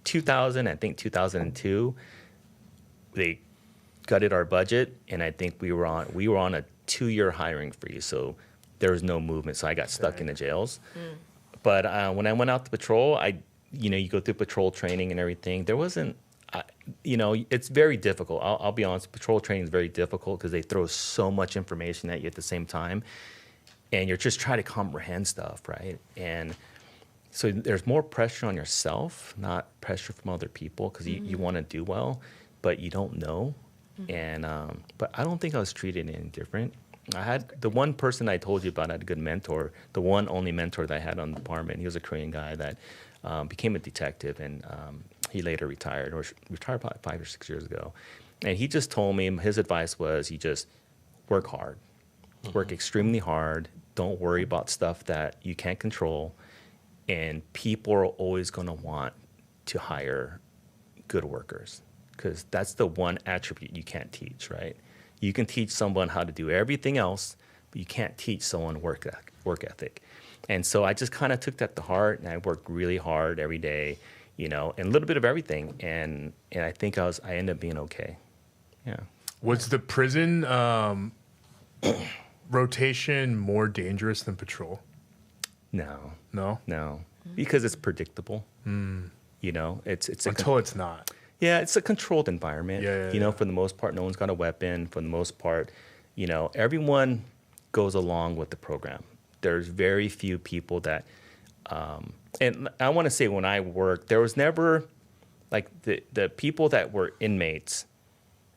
[SPEAKER 3] 2000, I think 2002, they gutted our budget, and I think we were on a 2-year hiring freeze. So there was no movement. So I got stuck in the jails. But when I went out to patrol, you go through patrol training and everything. There wasn't. It's very difficult. I'll be honest. Patrol training is very difficult because they throw so much information at you at the same time, and you're just trying to comprehend stuff, right? And so there's more pressure on yourself, not pressure from other people, because you want to do well, but you don't know. And but I don't think I was treated any different. I had the one person I told you about. I had a good mentor. The one only mentor that I had on the department. He was a Korean guy that became a detective, and he later retired, or retired about 5 or 6 years ago. And he just told me his advice was, you just work hard, work extremely hard. Don't worry about stuff that you can't control, and people are always going to want to hire good workers, because that's the one attribute you can't teach, right? You can teach someone how to do everything else, but you can't teach someone work ethic. And so I just kind of took that to heart, and I worked really hard every day, and a little bit of everything. And I think I ended up being okay. Yeah.
[SPEAKER 1] Was the prison rotation more dangerous than patrol?
[SPEAKER 3] No,
[SPEAKER 1] No?
[SPEAKER 3] because it's predictable. It's
[SPEAKER 1] Until it's not.
[SPEAKER 3] Yeah, it's a controlled environment.
[SPEAKER 1] Yeah.
[SPEAKER 3] For the most part, no one's got a weapon. For the most part, everyone goes along with the program. There's very few people that, and I want to say when I worked, there was never, like the people that were inmates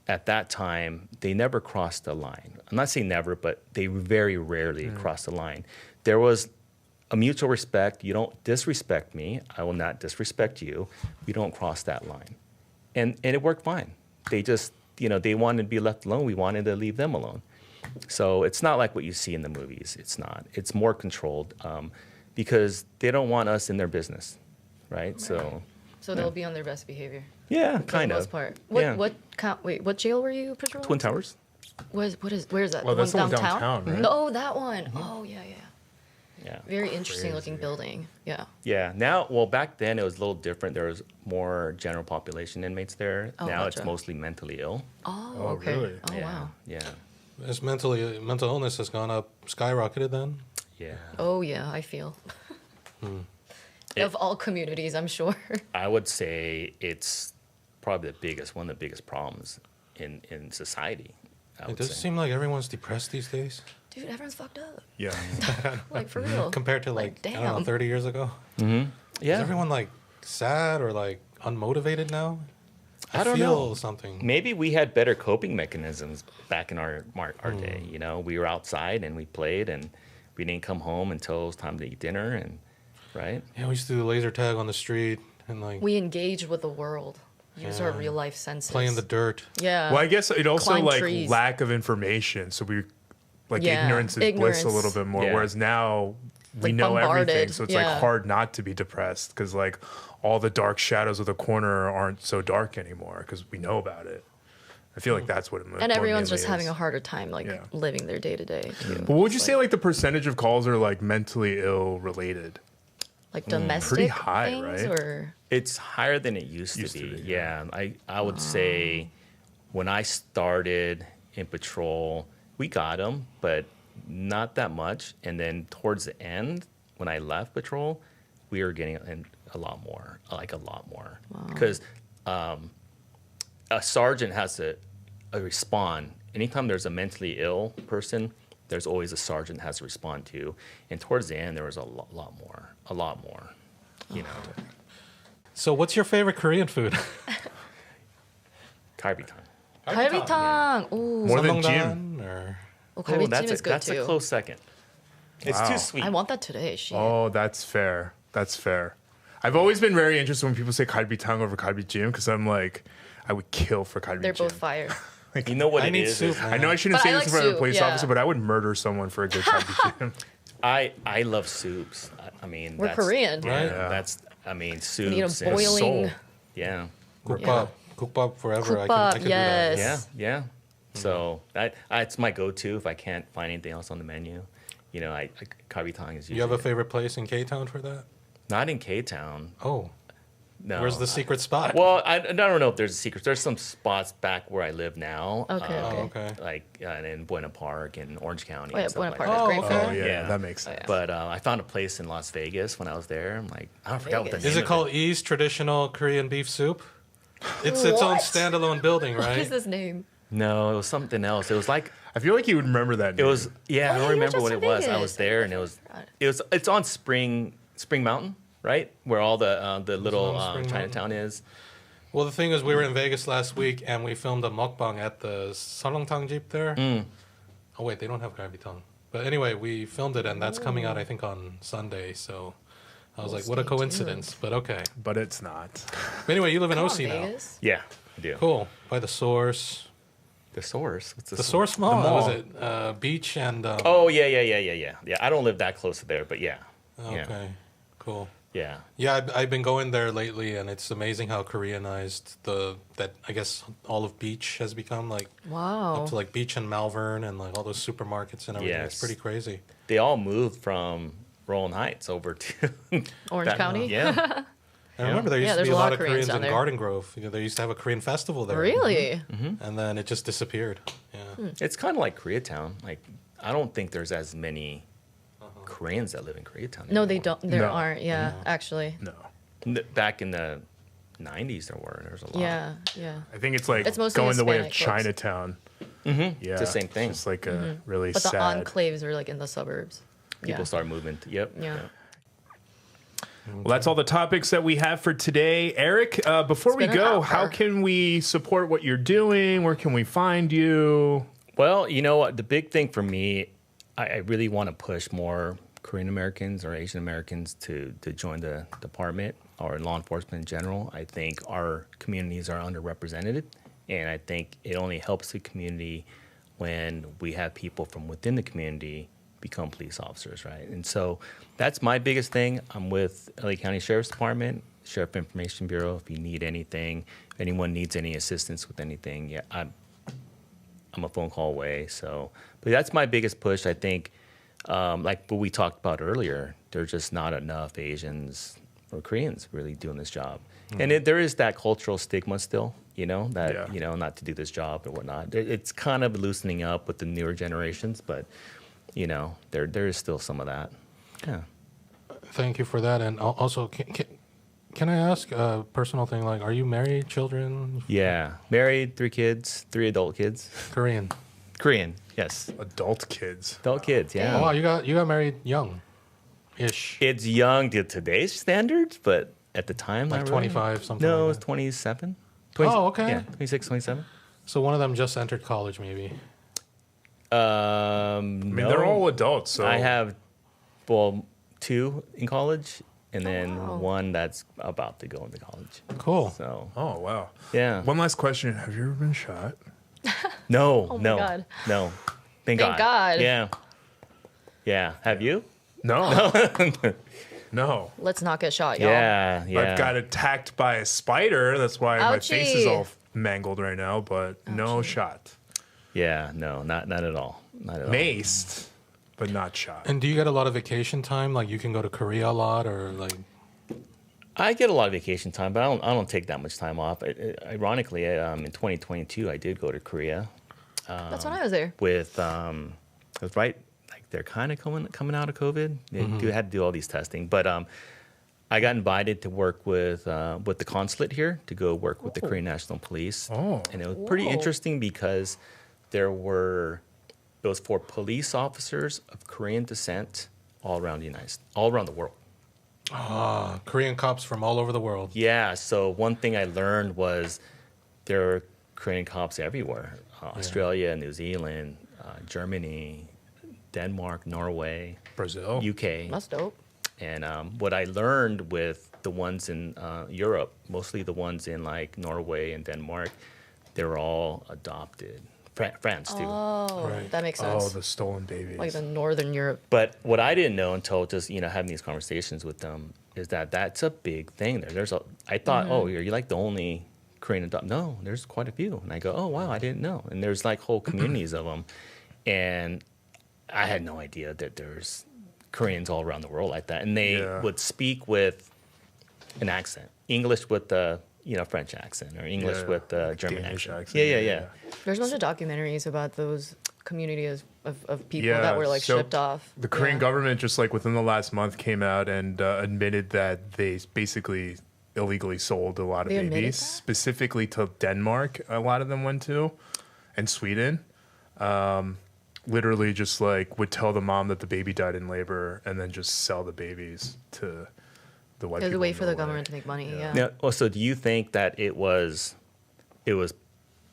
[SPEAKER 3] at that time, they never crossed the line. I'm not saying never, but they very rarely crossed the line. There was a mutual respect. You don't disrespect me. I will not disrespect you. We don't cross that line. And it worked fine. They just, they wanted to be left alone. We wanted to leave them alone. So it's not like what you see in the movies. It's not. It's more controlled because they don't want us in their business, right? So
[SPEAKER 5] they'll be on their best behavior.
[SPEAKER 3] Yeah,
[SPEAKER 5] For
[SPEAKER 3] kind
[SPEAKER 5] the
[SPEAKER 3] of.
[SPEAKER 5] most part.
[SPEAKER 3] Yeah.
[SPEAKER 5] What jail were you patrolling?
[SPEAKER 3] Twin Towers.
[SPEAKER 5] Where is that?
[SPEAKER 1] Well,
[SPEAKER 5] the
[SPEAKER 1] that's the
[SPEAKER 5] one
[SPEAKER 1] one
[SPEAKER 5] downtown?
[SPEAKER 1] downtown, right?
[SPEAKER 5] No, that one. Oh, yeah.
[SPEAKER 3] Yeah.
[SPEAKER 5] Very interesting looking building. Yeah.
[SPEAKER 3] Yeah. Back then it was a little different. There was more general population inmates there.
[SPEAKER 5] Oh,
[SPEAKER 3] now it's
[SPEAKER 5] gotcha.
[SPEAKER 3] mostly mentally ill.
[SPEAKER 5] Oh,
[SPEAKER 1] Oh,
[SPEAKER 5] okay.
[SPEAKER 1] really?
[SPEAKER 5] Oh,
[SPEAKER 3] Yeah.
[SPEAKER 5] wow.
[SPEAKER 3] Yeah.
[SPEAKER 4] This mental illness has gone up, skyrocketed then?
[SPEAKER 3] Yeah.
[SPEAKER 5] Oh, yeah, I feel. Of all communities, I'm sure.
[SPEAKER 3] I would say it's probably one of the biggest problems in society. I
[SPEAKER 4] It
[SPEAKER 3] would
[SPEAKER 4] does
[SPEAKER 3] say.
[SPEAKER 4] seem like everyone's depressed these days
[SPEAKER 5] Dude, everyone's fucked up.
[SPEAKER 1] Yeah.
[SPEAKER 5] Like, for real.
[SPEAKER 4] compared to I don't know,
[SPEAKER 5] damn.
[SPEAKER 4] 30 years ago.
[SPEAKER 3] Yeah.
[SPEAKER 4] Is everyone like sad or like unmotivated now?
[SPEAKER 3] I don't
[SPEAKER 4] feel
[SPEAKER 3] know.
[SPEAKER 4] something.
[SPEAKER 3] Maybe we had better coping mechanisms back in our day. We were outside and we played, and we didn't come home until it was time to eat dinner, and right.
[SPEAKER 4] Yeah, we used to do laser tag on the street and like
[SPEAKER 5] We engage with the world. Use our real life senses.
[SPEAKER 4] play in the dirt.
[SPEAKER 5] Yeah.
[SPEAKER 1] Well, I guess it also
[SPEAKER 5] Climb
[SPEAKER 1] like
[SPEAKER 5] trees.
[SPEAKER 1] lack of information. So
[SPEAKER 5] Yeah,
[SPEAKER 1] ignorance is bliss a
[SPEAKER 5] ignorance.
[SPEAKER 1] little bit more.
[SPEAKER 3] Yeah.
[SPEAKER 1] Whereas now we
[SPEAKER 5] Like
[SPEAKER 1] know everything.
[SPEAKER 5] bombarded,
[SPEAKER 1] So it's
[SPEAKER 5] yeah.
[SPEAKER 1] like hard not to be depressed because like all the dark shadows of the corner aren't so dark anymore because we know about it. I feel like that's what it
[SPEAKER 5] And everyone's
[SPEAKER 1] mainly
[SPEAKER 5] just having
[SPEAKER 1] is.
[SPEAKER 5] a harder time, like,
[SPEAKER 1] Yeah.
[SPEAKER 5] living their day to day, too.
[SPEAKER 1] But what would you
[SPEAKER 5] It's
[SPEAKER 1] say like the percentage of calls are like mentally ill related?
[SPEAKER 5] like domestic
[SPEAKER 1] Pretty high,
[SPEAKER 5] things,
[SPEAKER 1] right?
[SPEAKER 5] or
[SPEAKER 3] It's higher than it used to be. Yeah, I would say when I started in patrol, we got them, but not that much. And then towards the end, when I left patrol, we were getting a lot more, because a sergeant has to respond. Anytime there's a mentally ill person, there's always a sergeant has to respond to. And towards the end, there was a lot more.
[SPEAKER 4] So what's your favorite Korean food?
[SPEAKER 3] Kalbitan.
[SPEAKER 5] 갈비탕. Ooh.
[SPEAKER 1] More than
[SPEAKER 4] Samgyeopsal
[SPEAKER 1] Jim.
[SPEAKER 4] or
[SPEAKER 5] Oh, 갈비찜
[SPEAKER 3] that's
[SPEAKER 5] is good
[SPEAKER 3] that's
[SPEAKER 5] too.
[SPEAKER 3] a close second. It's
[SPEAKER 1] Wow.
[SPEAKER 3] too sweet.
[SPEAKER 5] I want that today. Shit.
[SPEAKER 1] Oh, that's fair. That's fair. I've always been very interested when people say kalbitang over kalbijim because I'm like, I would kill for kalbijim.
[SPEAKER 5] They're both fire.
[SPEAKER 3] You know what
[SPEAKER 4] I
[SPEAKER 3] it
[SPEAKER 4] need
[SPEAKER 3] is?
[SPEAKER 4] soup.
[SPEAKER 1] I know I shouldn't
[SPEAKER 5] But
[SPEAKER 1] say
[SPEAKER 5] I
[SPEAKER 1] this
[SPEAKER 5] like
[SPEAKER 1] in front of a
[SPEAKER 5] soup,
[SPEAKER 1] police
[SPEAKER 5] yeah.
[SPEAKER 1] officer, but I would murder someone for a good kalbijim.
[SPEAKER 3] I love soups. I mean,
[SPEAKER 5] We're Korean.
[SPEAKER 4] Right?
[SPEAKER 3] Yeah, that's soups.
[SPEAKER 5] need a
[SPEAKER 3] and
[SPEAKER 5] boiling-
[SPEAKER 3] soul. Yeah,
[SPEAKER 4] Cookbop. Cookbop forever. I
[SPEAKER 5] Cookbop,
[SPEAKER 4] could do
[SPEAKER 5] yes.
[SPEAKER 4] that.
[SPEAKER 3] yeah. So it's my go-to if I can't find anything else on the menu. Kalbitang is usually
[SPEAKER 4] You have a favorite place in Ktown for that?
[SPEAKER 3] not in Ktown.
[SPEAKER 4] Oh,
[SPEAKER 3] No.
[SPEAKER 4] where's the secret spot?
[SPEAKER 3] Well, I don't know if there's a secret. There's some spots back where I live now.
[SPEAKER 5] Okay,
[SPEAKER 4] Oh,
[SPEAKER 5] okay.
[SPEAKER 4] okay.
[SPEAKER 3] Like in Buena Park and Orange County.
[SPEAKER 5] Oh, yeah,
[SPEAKER 3] and stuff
[SPEAKER 5] Buena
[SPEAKER 3] like
[SPEAKER 5] Park
[SPEAKER 3] that.
[SPEAKER 5] is
[SPEAKER 4] Oh,
[SPEAKER 5] great
[SPEAKER 4] okay.
[SPEAKER 5] for
[SPEAKER 1] Oh, yeah,
[SPEAKER 3] Yeah.
[SPEAKER 1] that makes sense.
[SPEAKER 5] yeah.
[SPEAKER 3] But I found a place in Las Vegas when I was there. I'm like, I forgot what the
[SPEAKER 5] Vegas.
[SPEAKER 3] name
[SPEAKER 4] Is it
[SPEAKER 3] of
[SPEAKER 4] called E's Traditional Korean Beef Soup? It's its own
[SPEAKER 5] What?
[SPEAKER 4] standalone building,
[SPEAKER 5] What
[SPEAKER 4] right?
[SPEAKER 5] is this name?
[SPEAKER 3] No, it was something else. It was like
[SPEAKER 1] I feel like you would remember that.
[SPEAKER 3] it was. Yeah,
[SPEAKER 5] Oh,
[SPEAKER 3] I
[SPEAKER 5] you
[SPEAKER 3] don't
[SPEAKER 5] were
[SPEAKER 3] remember
[SPEAKER 5] just
[SPEAKER 3] what
[SPEAKER 5] in
[SPEAKER 3] it was. I
[SPEAKER 5] Vegas.
[SPEAKER 3] was there, and it's on Spring Mountain, right, where all the little
[SPEAKER 4] on Spring
[SPEAKER 3] Chinatown is.
[SPEAKER 4] Well, the thing is, we were in Vegas last week, and we filmed a mukbang at the Sarongtang Jeep there. Oh wait, they don't have Graviton. But anyway, we filmed it, and that's coming out I think on Sunday. So I was like, what a
[SPEAKER 5] stay
[SPEAKER 4] coincidence.
[SPEAKER 5] tuned.
[SPEAKER 4] But okay.
[SPEAKER 1] But it's not.
[SPEAKER 4] But anyway, you live in
[SPEAKER 5] Come on,
[SPEAKER 4] OC now.
[SPEAKER 5] Vegas.
[SPEAKER 3] Yeah, I do.
[SPEAKER 4] Cool. By the Source.
[SPEAKER 3] The Source. What's
[SPEAKER 4] The Source Mall.
[SPEAKER 1] The mall.
[SPEAKER 4] Was it Beach and?
[SPEAKER 3] Oh yeah. Yeah, I don't live that close to there, but yeah.
[SPEAKER 4] Okay.
[SPEAKER 3] Yeah.
[SPEAKER 4] Cool.
[SPEAKER 3] Yeah.
[SPEAKER 4] Yeah, I've been going there lately, and it's amazing how Koreanized that I guess all of Beach has become, like
[SPEAKER 5] Wow.
[SPEAKER 4] up to like Beach and Malvern and like all those supermarkets and everything. It's
[SPEAKER 3] Yes.
[SPEAKER 4] pretty crazy.
[SPEAKER 3] They all moved from Rolling Heights over to
[SPEAKER 5] Orange
[SPEAKER 3] that-
[SPEAKER 5] County?
[SPEAKER 3] Yeah.
[SPEAKER 4] I remember there used to
[SPEAKER 5] there's
[SPEAKER 4] be a
[SPEAKER 5] a lot
[SPEAKER 4] lot
[SPEAKER 5] of
[SPEAKER 4] of
[SPEAKER 5] Koreans
[SPEAKER 4] Koreans
[SPEAKER 5] down
[SPEAKER 4] in
[SPEAKER 5] there.
[SPEAKER 4] Garden Grove. You know, they used to have a Korean festival there.
[SPEAKER 5] Really?
[SPEAKER 4] And then it just disappeared. Yeah.
[SPEAKER 3] It's kind of like Koreatown. Like I don't think there's as many Koreans that live in Koreatown.
[SPEAKER 5] No, they
[SPEAKER 3] anymore.
[SPEAKER 5] don't. There
[SPEAKER 1] No.
[SPEAKER 5] aren't. Yeah, actually.
[SPEAKER 1] No.
[SPEAKER 3] Back in the 90s, there's a lot.
[SPEAKER 5] Yeah, yeah.
[SPEAKER 1] I think it's like
[SPEAKER 5] It's mostly
[SPEAKER 1] going the way of
[SPEAKER 5] Hispanic folks.
[SPEAKER 1] Chinatown.
[SPEAKER 3] Mm-hmm.
[SPEAKER 1] Yeah,
[SPEAKER 3] It's the same thing.
[SPEAKER 1] It's just like a really
[SPEAKER 5] But the
[SPEAKER 1] sad.
[SPEAKER 5] enclaves are like in the suburbs.
[SPEAKER 3] People
[SPEAKER 5] yeah.
[SPEAKER 3] start moving. Yep.
[SPEAKER 5] Yeah.
[SPEAKER 1] Well, that's all the topics that we have for today. Eric, before we
[SPEAKER 5] been an
[SPEAKER 1] go,
[SPEAKER 5] hour.
[SPEAKER 1] how can we support what you're doing? Where can we find you?
[SPEAKER 3] Well, you know what? The big thing for me, I really want to push more Korean Americans or Asian Americans to join the department or law enforcement in general. I think our communities are underrepresented, and I think it only helps the community when we have people from within the community become police officers, right? And so that's my biggest thing. I'm with LA County Sheriff's Department, Sheriff Information Bureau. If you need anything, if anyone needs any assistance with anything, yeah, I'm a phone call away. So, but that's my biggest push. I think, like what we talked about earlier, there's just not enough Asians or Koreans really doing this job. And there is that cultural stigma still, that,
[SPEAKER 1] Yeah.
[SPEAKER 3] not to do this job or whatnot. It's kind of loosening up with the newer generations, but, there is still some of that. Yeah.
[SPEAKER 4] Thank you for that. And also, can I ask a personal thing? Like, are you married, children?
[SPEAKER 3] Yeah. Married, 3 kids, 3 adult kids.
[SPEAKER 4] Korean.
[SPEAKER 3] Korean, yes.
[SPEAKER 1] Adult kids.
[SPEAKER 3] Adult kids, yeah.
[SPEAKER 4] Oh, wow, you got married young, ish.
[SPEAKER 3] It's young to today's standards, but at the time,
[SPEAKER 4] Like
[SPEAKER 3] not really.
[SPEAKER 4] 25, something
[SPEAKER 3] No,
[SPEAKER 4] like
[SPEAKER 3] it was
[SPEAKER 4] that.
[SPEAKER 3] 27.
[SPEAKER 4] Oh, okay.
[SPEAKER 3] Yeah, 26, 27.
[SPEAKER 4] So one of them just entered college, maybe.
[SPEAKER 1] I mean, they're all adults. So
[SPEAKER 3] I have, 2 in college, and then
[SPEAKER 5] wow.
[SPEAKER 3] one that's about to go into college.
[SPEAKER 4] Cool.
[SPEAKER 3] So,
[SPEAKER 1] Oh wow.
[SPEAKER 3] yeah.
[SPEAKER 1] One last question: have you ever been shot?
[SPEAKER 3] No,
[SPEAKER 5] Oh my
[SPEAKER 3] no,
[SPEAKER 5] God.
[SPEAKER 3] no.
[SPEAKER 5] Thank God.
[SPEAKER 3] Yeah. Yeah. Have you?
[SPEAKER 1] No. No.
[SPEAKER 5] Let's not get shot, y'all.
[SPEAKER 3] Yeah. Yeah.
[SPEAKER 1] I've got attacked by a spider. That's why my face is
[SPEAKER 5] Ouchie.
[SPEAKER 1] all mangled right now. But no shot.
[SPEAKER 3] Yeah. No, not at all. Not at all.
[SPEAKER 1] Maced, but not shot.
[SPEAKER 4] And do you get a lot of vacation time? Like, you can go to Korea a lot, or like?
[SPEAKER 3] I get a lot of vacation time, but I don't take that much time off. Ironically, in 2022, I did go to Korea
[SPEAKER 5] That's when I was there.
[SPEAKER 3] with it was right like they're kind of coming out of COVID. They had to do all these testing, but I got invited to work with the consulate here to go work with the Korean National Police.
[SPEAKER 1] Oh.
[SPEAKER 3] And it was pretty
[SPEAKER 5] Whoa.
[SPEAKER 3] interesting because it was for police officers of Korean descent all around the world.
[SPEAKER 4] Korean cops from all over the world.
[SPEAKER 3] Yeah, so one thing I learned was there are Korean cops everywhere. Australia, New Zealand, Germany, Denmark, Norway,
[SPEAKER 1] Brazil.
[SPEAKER 3] UK.
[SPEAKER 5] That's dope.
[SPEAKER 3] And what I learned with the ones in Europe, mostly the ones in like Norway and Denmark, they were all adopted. France too.
[SPEAKER 5] Oh,
[SPEAKER 4] Right.
[SPEAKER 5] that makes
[SPEAKER 1] Oh,
[SPEAKER 5] sense.
[SPEAKER 1] the stolen babies.
[SPEAKER 5] Like the Northern Europe.
[SPEAKER 3] But what I didn't know until just having these conversations with them is that that's a big thing there. I thought, oh, you're like the only Korean adopt. No, there's quite a few. And I go, oh wow, I didn't know. And there's like whole communities of them, and I had no idea that there's Koreans all around the world like that. And they
[SPEAKER 1] Yeah.
[SPEAKER 3] would speak with an accent, English with the French accent, or English
[SPEAKER 1] Yeah,
[SPEAKER 3] with the
[SPEAKER 1] like
[SPEAKER 3] German
[SPEAKER 1] Danish
[SPEAKER 3] accent. Yeah.
[SPEAKER 5] There's a bunch of documentaries about those communities of people
[SPEAKER 1] Yeah,
[SPEAKER 5] that were like
[SPEAKER 1] so
[SPEAKER 5] shipped off.
[SPEAKER 1] The Korean
[SPEAKER 5] Yeah.
[SPEAKER 1] government just like within the last month came out and admitted that they basically illegally sold a lot of
[SPEAKER 5] They admitted
[SPEAKER 1] babies,
[SPEAKER 5] that?
[SPEAKER 1] specifically to Denmark. A lot of them went to, and Sweden. Literally, just like would tell the mom that the baby died in labor, and then just sell the babies to the white
[SPEAKER 5] There's
[SPEAKER 1] people.
[SPEAKER 5] a way
[SPEAKER 1] in
[SPEAKER 5] for the
[SPEAKER 1] Norway.
[SPEAKER 5] government to make money. Yeah.
[SPEAKER 3] Now, also, do you think that it was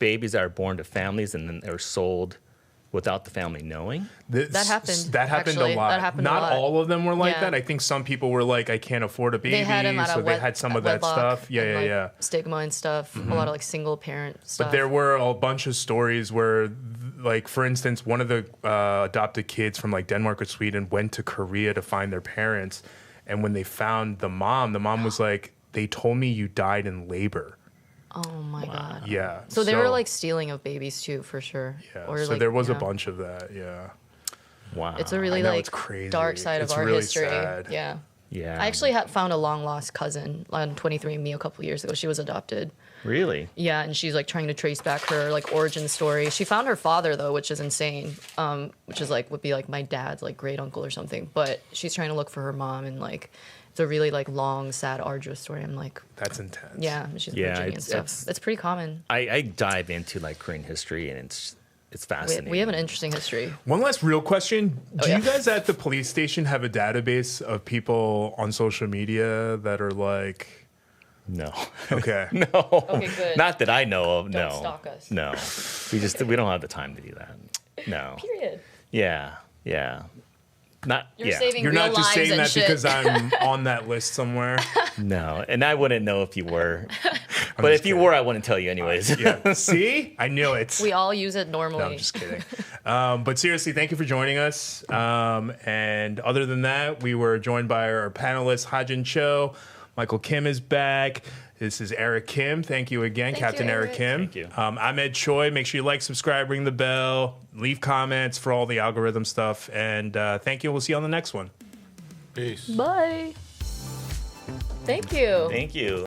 [SPEAKER 3] babies that are born to families and then they're sold without the family knowing?
[SPEAKER 5] That happened,
[SPEAKER 1] That happened
[SPEAKER 5] actually.
[SPEAKER 1] a lot.
[SPEAKER 5] That happened a
[SPEAKER 1] Not
[SPEAKER 5] lot.
[SPEAKER 1] all of them were like
[SPEAKER 5] Yeah.
[SPEAKER 1] that. I think some people were like, I can't afford a baby,
[SPEAKER 5] They had him at
[SPEAKER 1] so
[SPEAKER 5] a
[SPEAKER 1] they had some of that
[SPEAKER 5] wedlock
[SPEAKER 1] stuff. Yeah,
[SPEAKER 5] and,
[SPEAKER 1] yeah,
[SPEAKER 5] like,
[SPEAKER 1] yeah.
[SPEAKER 5] stigma and stuff. A lot of like single parent stuff.
[SPEAKER 1] But there were a bunch of stories where, like, for instance, one of the adopted kids from like Denmark or Sweden went to Korea to find their parents, and when they found the mom was like, "They told me you died in labor."
[SPEAKER 5] Oh my god.
[SPEAKER 1] Yeah.
[SPEAKER 5] So they were like stealing of babies too, for sure.
[SPEAKER 1] Yeah.
[SPEAKER 5] Or,
[SPEAKER 1] so
[SPEAKER 5] like,
[SPEAKER 1] there was a
[SPEAKER 5] yeah.
[SPEAKER 1] bunch of that. Yeah.
[SPEAKER 3] Wow.
[SPEAKER 5] It's a really
[SPEAKER 1] I know,
[SPEAKER 5] like
[SPEAKER 1] it's crazy.
[SPEAKER 5] dark side
[SPEAKER 1] It's
[SPEAKER 5] of our
[SPEAKER 1] really
[SPEAKER 5] history.
[SPEAKER 1] sad.
[SPEAKER 5] Yeah.
[SPEAKER 3] Yeah.
[SPEAKER 5] I actually had found a long lost cousin on 23andMe a couple years ago. She was adopted.
[SPEAKER 3] Really?
[SPEAKER 5] Yeah, and she's like trying to trace back her like origin story. She found her father though, which is insane. Which is like would be like my dad's like great uncle or something. But she's trying to look for her mom, and like it's a really like long, sad, arduous story. I'm like,
[SPEAKER 1] That's intense.
[SPEAKER 5] yeah, she's
[SPEAKER 3] Yeah,
[SPEAKER 5] Virginia and stuff. It's pretty common.
[SPEAKER 3] I dive into like Korean history, and it's fascinating.
[SPEAKER 5] We have an interesting history.
[SPEAKER 1] One last real question. Do
[SPEAKER 5] yeah.
[SPEAKER 1] you guys at the police station have a database of people on social media that are like,
[SPEAKER 3] No.
[SPEAKER 1] okay.
[SPEAKER 3] No.
[SPEAKER 5] Okay, good.
[SPEAKER 3] Not that I know of.
[SPEAKER 5] Don't
[SPEAKER 3] no.
[SPEAKER 5] stalk us.
[SPEAKER 3] No. We don't have the time to do that. No.
[SPEAKER 5] Period.
[SPEAKER 3] Yeah. Yeah. Not.
[SPEAKER 5] You're
[SPEAKER 3] yeah.
[SPEAKER 5] saving
[SPEAKER 1] You're
[SPEAKER 5] real
[SPEAKER 1] not just
[SPEAKER 5] lives
[SPEAKER 1] saying
[SPEAKER 5] and
[SPEAKER 1] that
[SPEAKER 5] shit.
[SPEAKER 1] because I'm on that list somewhere.
[SPEAKER 3] No. And I wouldn't know if you were. But
[SPEAKER 1] just
[SPEAKER 3] if you
[SPEAKER 1] kidding.
[SPEAKER 3] were, I wouldn't tell you anyways.
[SPEAKER 1] Yeah. See? I knew it.
[SPEAKER 5] We all use it normally.
[SPEAKER 1] No, I'm just kidding. But seriously, thank you for joining us. And other than that, we were joined by our panelists, Hajin Cho, Michael Kim is back. This is Eric Kim. Thank you again,
[SPEAKER 5] Thank
[SPEAKER 1] Captain
[SPEAKER 5] you,
[SPEAKER 1] Eric
[SPEAKER 5] Eric.
[SPEAKER 1] Kim.
[SPEAKER 3] Thank you.
[SPEAKER 1] I'm Ed Choi. Make sure you like, subscribe, ring the bell, leave comments for all the algorithm stuff. And thank you. We'll see you on the next one.
[SPEAKER 4] Peace.
[SPEAKER 5] Bye. Thank you.
[SPEAKER 3] Thank you.